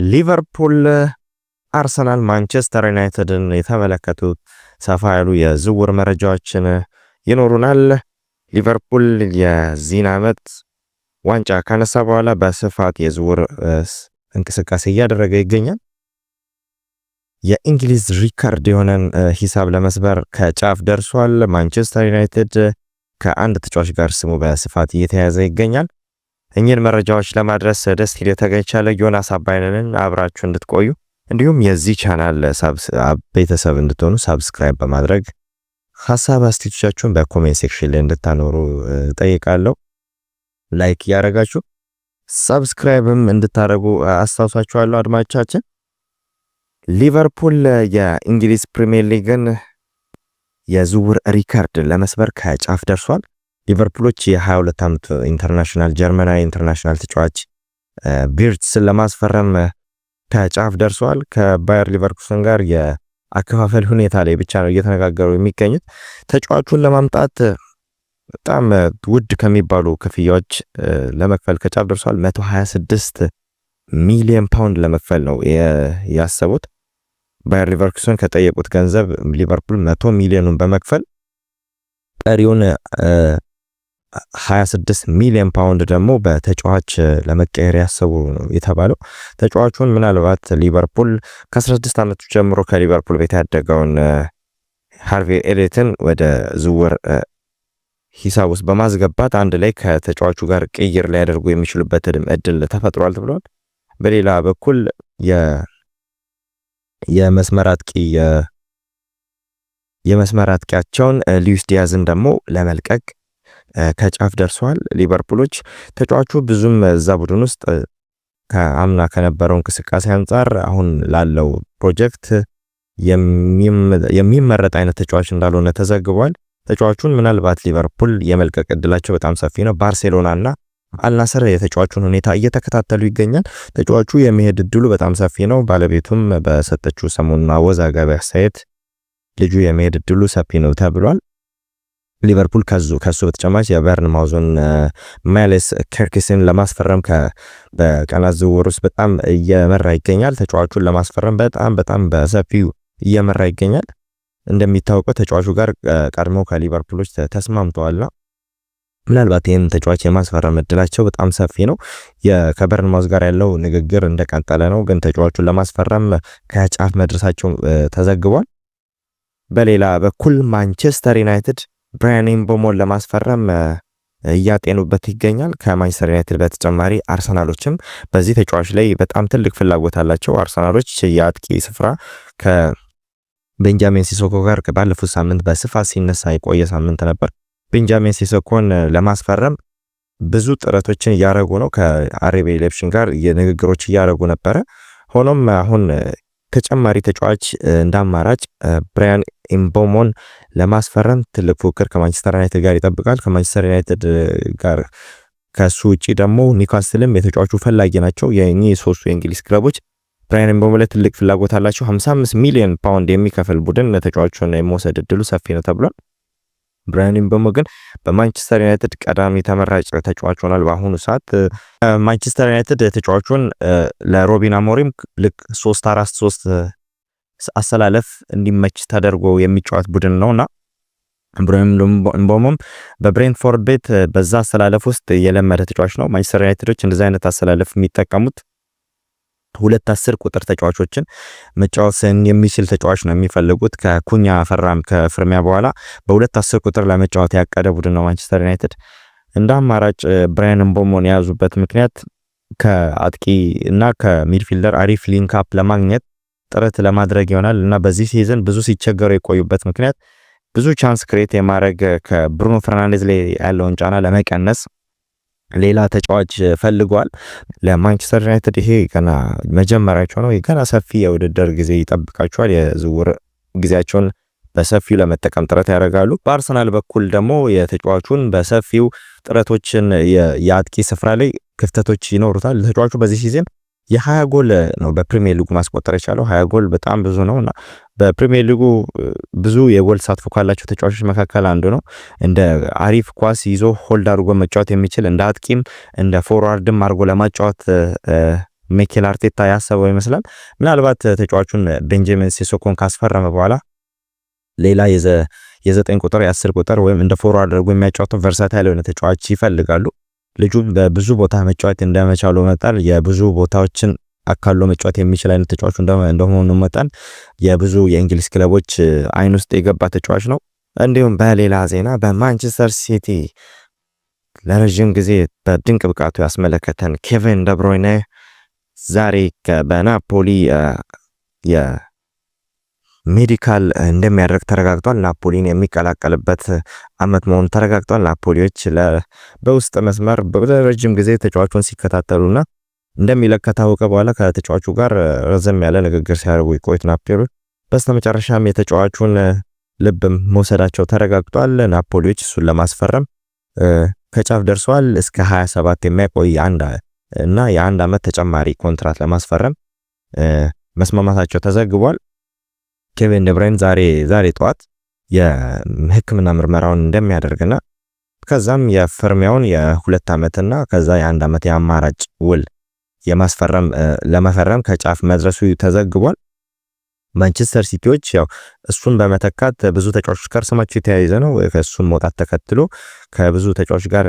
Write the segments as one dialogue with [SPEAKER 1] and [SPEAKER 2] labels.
[SPEAKER 1] ሊቨርፑል፣ አርሰናል፣ ማንቸስተር ዩናይትድን የተመለከቱ ሰፋ ያሉ የዝውውር መረጃዎችን ይኖሩናል። ሊቨርፑል የዚህን ዓመት ዋንጫ ካነሳ በኋላ በስፋት የዝውውር እንቅስቃሴ እያደረገ ይገኛል። የእንግሊዝ ሪካርድ የሆነን ሂሳብ ለመስበር ከጫፍ ደርሷል። ማንቸስተር ዩናይትድ ከአንድ ተጫዋች ጋር ስሙ በስፋት እየተያዘ ይገኛል። እኚህን መረጃዎች ለማድረስ ደስ ይላል ተገኝቻለሁ። ዮናስ አባይነን አብራችሁ እንድትቆዩ እንዲሁም የዚህ ቻናል ቤተሰብ እንድትሆኑ ሳብስክራይብ በማድረግ ሐሳብ አስተያየቶቻችሁን በኮሜንት ሴክሽን ላይ እንድታኖሩ ጠይቃለሁ። ላይክ ያረጋችሁ ሳብስክራይብም እንድታረጉ አስታውሳችኋለሁ። አድማጮቻችን ሊቨርፑል የእንግሊዝ ፕሪሚየር ሊግን የዝውውር ሪካርድ ለመስበር ከጫፍ ደርሷል። ሊቨርፑሎች የ22 ዓመት ኢንተርናሽናል ጀርመናዊ ኢንተርናሽናል ተጫዋች ቪርትስን ለማስፈረም ከጫፍ ደርሷል። ከባየር ሊቨርኩሰን ጋር የአከፋፈል ሁኔታ ላይ ብቻ ነው እየተነጋገሩ የሚገኙት። ተጫዋቹን ለማምጣት በጣም ውድ ከሚባሉ ክፍያዎች ለመክፈል ከጫፍ ደርሷል። 126 ሚሊዮን ፓውንድ ለመክፈል ነው ያሰቡት። ባየር ሊቨርኩሰን ከጠየቁት ገንዘብ ሊቨርፑል 100 ሚሊዮኑን በመክፈል ቀሪውን 26 ሚሊዮን ፓውንድ ደግሞ በተጫዋች ለመቀየር ያሰቡ ነው የተባለው። ተጫዋቹን ምናልባት ሊቨርፑል ከ16 ዓመቱ ጀምሮ ከሊቨርፑል ቤት ያደገውን ሃርቪ ኤሊዮትን ወደ ዝውውር ሂሳብ ውስጥ በማስገባት አንድ ላይ ከተጫዋቹ ጋር ቅይር ሊያደርጉ የሚችሉበት እድል ተፈጥሯል ተብሏል። በሌላ በኩል የመስመር አጥቂያቸውን ሉዊስ ዲያዝን ደግሞ ለመልቀቅ ከጫፍ ደርሷል ሊቨርፑሎች። ተጫዋቹ ብዙም እዛ ቡድን ውስጥ ከአምና ከነበረው እንቅስቃሴ አንጻር አሁን ላለው ፕሮጀክት የሚመረጥ አይነት ተጫዋች እንዳልሆነ ተዘግቧል። ተጫዋቹን ምናልባት ሊቨርፑል የመልቀቅ እድላቸው በጣም ሰፊ ነው። ባርሴሎናና አልናስር የተጫዋቹን ሁኔታ እየተከታተሉ ይገኛል። ተጫዋቹ የመሄድ እድሉ በጣም ሰፊ ነው። ባለቤቱም በሰጠችው ሰሞኑን አወዛጋቢ አስተያየት ልጁ የመሄድ እድሉ ሰፊ ነው ተብሏል። ሊቨርፑል ከሱ በተጨማሪ የበርንማውዝን ማይልስ ኬርኪስን ለማስፈረም በቀናት ዝውውር ውስጥ በጣም እየመራ ይገኛል። ተጫዋቹን ለማስፈረም በጣም በሰፊው እየመራ ይገኛል። እንደሚታወቀው ተጫዋቹ ጋር ቀድሞ ከሊቨርፑሎች ተስማምተዋልና ምናልባት ይህም ተጫዋች የማስፈረም እድላቸው በጣም ሰፊ ነው። ከበርንማውዝ ጋር ያለው ንግግር እንደቀጠለ ነው፣ ግን ተጫዋቹን ለማስፈረም ከጫፍ መድረሳቸው ተዘግቧል። በሌላ በኩል ማንቸስተር ዩናይትድ ብራያን ኤምቦሞን ለማስፈረም እያጤኑበት ይገኛል። ከማንቸስተር ዩናይትድ በተጨማሪ አርሰናሎችም በዚህ ተጫዋች ላይ በጣም ትልቅ ፍላጎት አላቸው። አርሰናሎች የአጥቂ ስፍራ ከቤንጃሚን ሲሶኮ ጋር ባለፉት ሳምንት በስፋት ሲነሳ የቆየ ሳምንት ነበር። ቤንጃሚን ሲሶኮን ለማስፈረም ብዙ ጥረቶችን እያደረጉ ነው። ከአርቢ ሌፕሺግ ጋር የንግግሮች እያደረጉ ነበረ። ሆኖም አሁን ተጨማሪ ተጫዋች እንዳማራጭ ብራያን ኤምቦሞን ለማስፈረም ትልቅ ፉክክር ከማንቸስተር ዩናይትድ ጋር ይጠብቃል። ከማንቸስተር ዩናይትድ ጋር ከሱ ውጪ ደግሞ ኒውካስትልም የተጫዋቹ ፈላጊ ናቸው። የኚህ ሶስቱ የእንግሊዝ ክለቦች ብራያን ኤምቦሞ ላይ ትልቅ ፍላጎት አላቸው። 55 ሚሊዮን ፓውንድ የሚከፍል ቡድን ለተጫዋቹን የመውሰድ እድሉ ሰፊ ነው ተብሏል። ብራያን ኤምቦሞ ግን በማንቸስተር ዩናይትድ ቀዳሚ ተመራጭ ተጫዋች ሆኗል። በአሁኑ ሰዓት ማንቸስተር ዩናይትድ ተጫዋቹን ለሮቢን አሞሪም ልክ 3-4-3 አሰላለፍ እንዲመች ተደርጎ የሚጫወት ቡድን ነውና ብራያን ኤምቦሞም በብሬንትፎርድ ቤት በዛ አሰላለፍ ውስጥ የለመደ ተጫዋች ነው። ማንቸስተር ዩናይትዶች እንደዚህ አይነት አሰላለፍ የሚጠቀሙት 2-10 ቁጥር ተጫዋቾችን መጫወትን የሚችል ተጫዋች ነው የሚፈልጉት። ከኩኛ ፈራም ከፍርሚያ በኋላ በ2-10 ቁጥር ለመጫወት ያቀደ ቡድን ነው ማንቸስተር ዩናይትድ። እንደ አማራጭ ብራያን ኤምቦሞን የያዙበት ምክንያት ከአጥቂ እና ከሚድፊልደር አሪፍ ሊንክ አፕ ለማግኘት ጥረት ለማድረግ ይሆናል እና በዚህ ሲዝን ብዙ ሲቸገሩ የቆዩበት ምክንያት ብዙ ቻንስ ክሬት የማድረግ ከብሩኖ ፈርናንዴዝ ላይ ያለውን ጫና ለመቀነስ ሌላ ተጫዋች ፈልጓል። ለማንቸስተር ዩናይትድ ይሄ ገና መጀመሪያቸው ነው። ገና ሰፊ የውድድር ጊዜ ይጠብቃቸዋል። የዝውውር ጊዜያቸውን በሰፊው ለመጠቀም ጥረት ያደርጋሉ። በአርሰናል በኩል ደግሞ የተጫዋቹን በሰፊው ጥረቶችን የአጥቂ ስፍራ ላይ ክፍተቶች ይኖሩታል። ተጫዋቹ በዚህ ሲዝን የ20 ጎል ነው በፕሪሚየር ሊጉ ማስቆጠር የቻለው። 20 ጎል በጣም ብዙ ነውና በፕሪሚየር ሊጉ ብዙ የጎል ተሳትፎ ካላቸው ተጫዋቾች መካከል አንዱ ነው። እንደ አሪፍ ኳስ ይዞ ሆልድ አድርጎ መጫወት የሚችል እንደ አጥቂም እንደ ፎርዋርድም አድርጎ ለማጫወት ሚኬል አርቴታ ያሰበው ይመስላል። ምናልባት ተጫዋቹን ቤንጃሚን ሲሶኮን ካስፈረመ በኋላ ሌላ የ9 ቁጥር የ10 ቁጥር ወይም እንደ ፎርዋርድ አድርጎ የሚያጫውተው ቨርሳታይል የሆነ ተጫዋች ይፈልጋሉ። ልጁም በብዙ ቦታ መጫወት እንደመቻሉ መጣል የብዙ ቦታዎችን አካሎ መጫወት የሚችል አይነት ተጫዋች እንደሆነ መጣል የብዙ የእንግሊዝ ክለቦች አይን ውስጥ የገባ ተጫዋች ነው። እንዲሁም በሌላ ዜና በማንቸስተር ሲቲ ለረጅም ጊዜ በድንቅ ብቃቱ ያስመለከተን ኬቪን ደብሮይነ ዛሬ በናፖሊ የሜዲካል እንደሚያደርግ ተረጋግጧል። ናፖሊን የሚቀላቀልበት አመት መሆኑ ተረጋግጧል። ናፖሊዎች በውስጥ መስመር በረጅም ጊዜ ተጫዋቹን ሲከታተሉና እንደሚለቅ ታወቀ በኋላ ከተጫዋቹ ጋር ረዘም ያለ ንግግር ሲያደርጉ የቆዩት ናፖሊዎች በስተመጨረሻም የተጫዋቹን ልብ መውሰዳቸው ተረጋግጧል። ናፖሊዎች እሱን ለማስፈረም ከጫፍ ደርሰዋል። እስከ 27 የሚያቆይ የአንድ አመት ተጨማሪ ኮንትራት ለማስፈረም መስማማታቸው ተዘግቧል። ኬቪን ደብሮይነ ዛሬ ጠዋት የሕክምና ምርመራውን እንደሚያደርግና ከዛም የፍርሚያውን የ2 አመትና ከዛ የ1 አመት የአማራጭ ውል ለመፈረም ከጫፍ መድረሱ ተዘግቧል። ማንቸስተር ሲቲዎች ያው እሱን በመተካት ብዙ ተጫዋቾች ጋር ስማቸው የተያያዘ ነው። ከእሱን መውጣት ተከትሎ ከብዙ ተጫዋቾች ጋር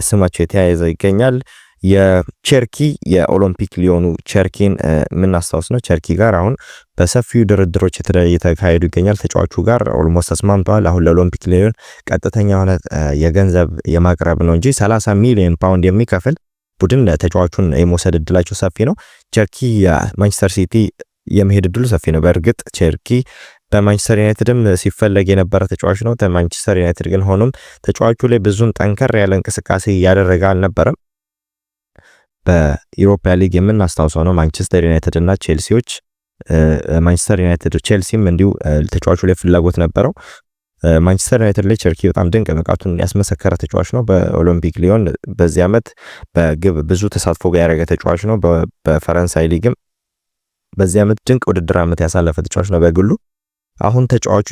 [SPEAKER 1] ስማቸው የተያያዘ ይገኛል። የቸርኪ የኦሎምፒክ ሊዮኑ ቸርኪን የምናስታውስ ነው። ቸርኪ ጋር አሁን በሰፊው ድርድሮች የተካሄዱ ይገኛል። ተጫዋቹ ጋር ኦልሞስት ተስማምተዋል። አሁን ለኦሎምፒክ ሊዮን ቀጥተኛ የሆነ የገንዘብ የማቅረብ ነው እንጂ 30 ሚሊዮን ፓውንድ የሚከፍል ቡድን ተጫዋቹን የመውሰድ እድላቸው ሰፊ ነው። ቸርኪ የማንቸስተር ሲቲ የመሄድ እድሉ ሰፊ ነው። በእርግጥ ቸርኪ በማንቸስተር ዩናይትድም ሲፈለግ የነበረ ተጫዋች ነው። ማንቸስተር ዩናይትድ ግን ሆኖም ተጫዋቹ ላይ ብዙም ጠንከር ያለ እንቅስቃሴ እያደረገ አልነበረም። በኢሮፓ ሊግ የምናስታውሰው ነው። ማንቸስተር ዩናይትድ እና ቼልሲዎች ማንቸስተር ዩናይትድ ቼልሲም እንዲሁ ተጫዋቹ ላይ ፍላጎት ነበረው። ማንቸስተር ዩናይትድ ላይ ቸርኪ በጣም ድንቅ ብቃቱን ያስመሰከረ ተጫዋች ነው። በኦሎምፒክ ሊዮን በዚህ ዓመት በግብ ብዙ ተሳትፎ ጋር ያደረገ ተጫዋች ነው። በፈረንሳይ ሊግም በዚህ ዓመት ድንቅ ውድድር ዓመት ያሳለፈ ተጫዋች ነው በግሉ። አሁን ተጫዋቹ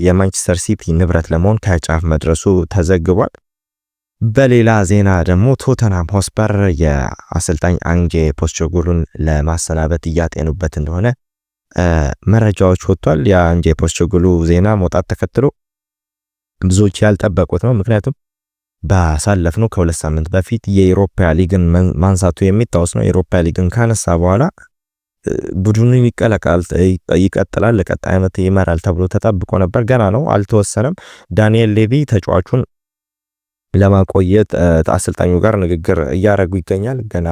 [SPEAKER 1] የማንቸስተር ሲቲ ንብረት ለመሆን ከጫፍ መድረሱ ተዘግቧል። በሌላ ዜና ደግሞ ቶተንሃም ሆስፐር የአሰልጣኝ አንጄ ፖስቴኮግሉን ለማሰናበት እያጤኑበት እንደሆነ መረጃዎች ወጥቷል። የአንጄ ፖስቴኮግሉ ዜና መውጣት ተከትሎ ብዙዎች ያልጠበቁት ነው። ምክንያቱም ባሳለፍነው ከ2 ሳምንት በፊት የኢሮፓ ሊግን ማንሳቱ የሚታወስ ነው። የኢሮፓ ሊግን ካነሳ በኋላ ቡድኑን ይቀጥላል፣ ለቀጣይ ዓመት ይመራል ተብሎ ተጠብቆ ነበር። ገና ነው፣ አልተወሰነም። ዳንኤል ሌቪ ተጫዋቹን ለማቆየት አሰልጣኙ ጋር ንግግር እያደረጉ ይገኛል። ገና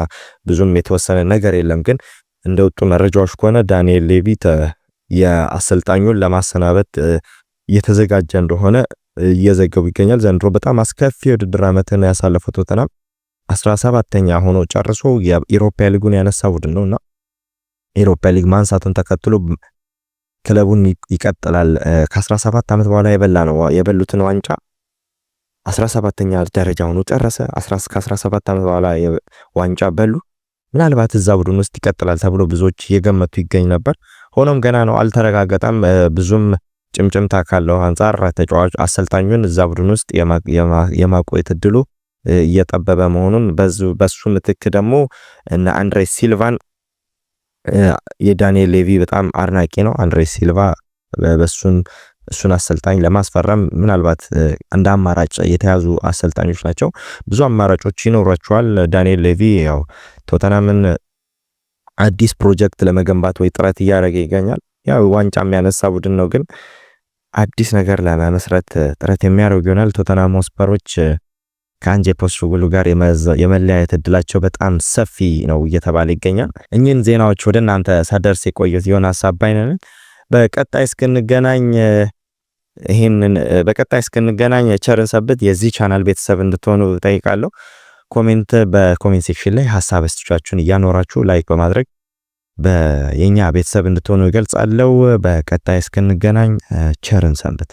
[SPEAKER 1] ብዙም የተወሰነ ነገር የለም። ግን እንደወጡ መረጃዎች ከሆነ ዳንኤል ሌቪ የአሰልጣኙን ለማሰናበት እየተዘጋጀ እንደሆነ እየዘገቡ ይገኛል። ዘንድሮ በጣም አስከፊ የውድድር ዓመትን ያሳለፈው ቶተንሃም 17ኛ ሆኖ ጨርሶ የኢሮፓ ሊጉን ያነሳ ቡድን ነውና ኢሮፓ ሊግ ማንሳቱን ተከትሎ ክለቡን ይቀጥላል። ከ17 ዓመት በኋላ የበሉትን ዋንጫ 17ኛ ደረጃውን ጨረሰ። 17 ዓመት በኋላ ዋንጫ በሉ። ምናልባት እዛ ቡድን ውስጥ ይቀጥላል ተብሎ ብዙዎች እየገመቱ ይገኝ ነበር። ሆኖም ገና ነው፣ አልተረጋገጠም። ብዙም ጭምጭምታ ካለው አንፃር ተጫዋች አሰልጣኙን እዛ ቡድን ውስጥ የማቆየት እድሉ እየጠበበ መሆኑን በሱ ምትክ ደግሞ እና አንድሬ ሲልቫን የዳንኤል ሌቪ በጣም አድናቂ ነው። አንድሬ ሲልቫ እሱን አሰልጣኝ ለማስፈረም ምናልባት እንደ አማራጭ የተያዙ አሰልጣኞች ናቸው። ብዙ አማራጮች ይኖራቸዋል። ዳንኤል ሌቪ ያው ቶተንሃምን አዲስ ፕሮጀክት ለመገንባት ጥረት እያደረገ ይገኛል። ያው ዋንጫ የሚያነሳ ቡድን ነው፣ ግን አዲስ ነገር ለመመስረት ጥረት የሚያደርጉ ይሆናል። ቶተንሃም ሆስፐሮች ከአንጄ ፖስቴኮግሉ ጋር የመለያየት እድላቸው በጣም ሰፊ ነው እየተባለ ይገኛል። እኚህን ዜናዎች ወደ እናንተ ሳደርስ የቆየሁት ዮናስ አባይ ነኝ። በቀጣይ እስክንገናኝ ቸርን ሰንብት። የዚህ ቻናል ቤተሰብ እንድትሆኑ ጠይቃለሁ። በኮሜንት ሴክሽን ላይ ሐሳብ አስተያየታችሁን እያኖራችሁ ላይክ በማድረግ የኛ ቤተሰብ እንድትሆኑ ይገልጻለሁ። በቀጣይ እስክንገናኝ ቸርን ሰንብት።